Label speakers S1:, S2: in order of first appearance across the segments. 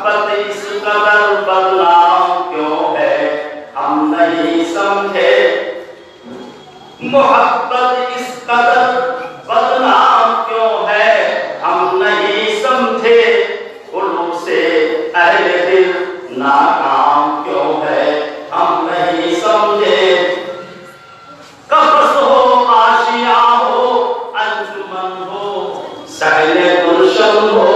S1: محبت اس قدر بدنام کیوں ہے ہم نہیں سمجھے، محبت اس قدر بدنام کیوں ہے ہم نہیں سمجھے، خلوص اہل دل ناکام کیوں ہے ہم نہیں سمجھے، قفس ہو آشیاں ہو انجمن ہو سہل گلشن ہو،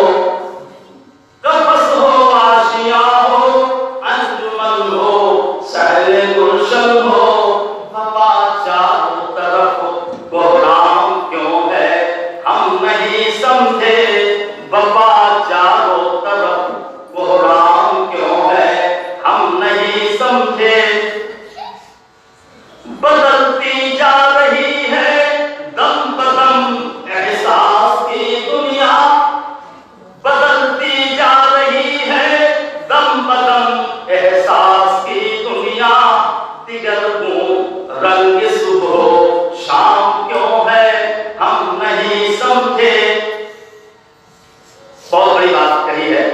S1: قفس ہو آشیاں ہو انجمن ہو سہل گلشن ہو، وبا چاروں طرف بحران کیوں ہے ہم نہیں سمجھے، وبا چاروں طرف بحران کیوں ہے ہم نہیں سمجھے، بدلتی جا رہی ہے دم بدم احساس کی دنیا، بدلتی جا رہی ہے دم بدم احساس کی دنیا، دگرگوں رنگ صبح شام کیوں ہے ہم نہیں سمجھے۔ بہت بڑی بات کہی ہے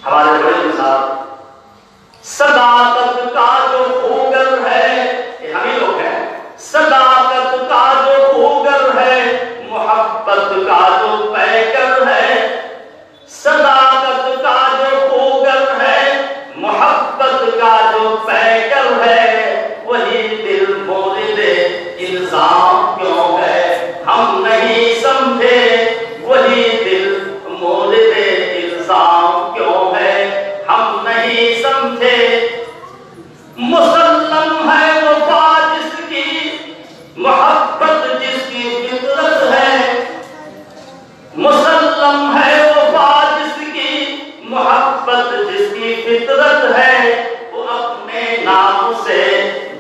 S1: ہمارے بڑے مثال، صداقت کا جو خوگر ہے، یہ ہم ہی لوگ ہیں، صداقت کا جو خوگر ہے محبت کا جو پیکر ہے، صداقت کا جو خوگر ہے محبت کا جو پیکر ہے، وہی دل مورد الزام کیوں ہے ہم نہیں سمجھے، وہی دل مورد الزام کیوں ہے ہم نہیں سمجھے، مسلم ہے وفا جس کی محبت جس کی فطرت ہے، مسلم ہے وفا جس کی محبت جس کی فطرت ہے، وہ اپنے نام سے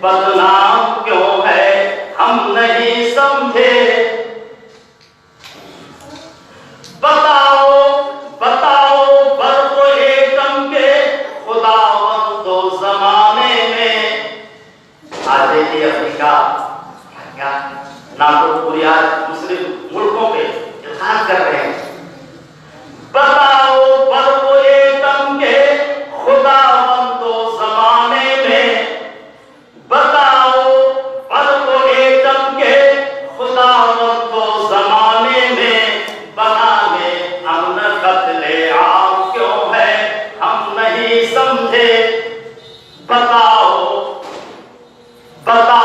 S1: بدنام کیوں ہے ہم نہیں سمجھے، بتاؤ بتاؤ برق و ایٹم کے خداوند و زمانے میں، آج دیکھیے افریقہ کیا ناٹو کوریا مسلم ملکوں پہ الحاق کر رہے ہیں، بتاؤ برق و ایٹم کے خداوند و زمانے میں، بتاؤ برق و ایٹم کے خداوند و زمانے میں، بنانے امن قتل عام کیوں ہے ہم نہیں سمجھے، بتاؤ بتاؤ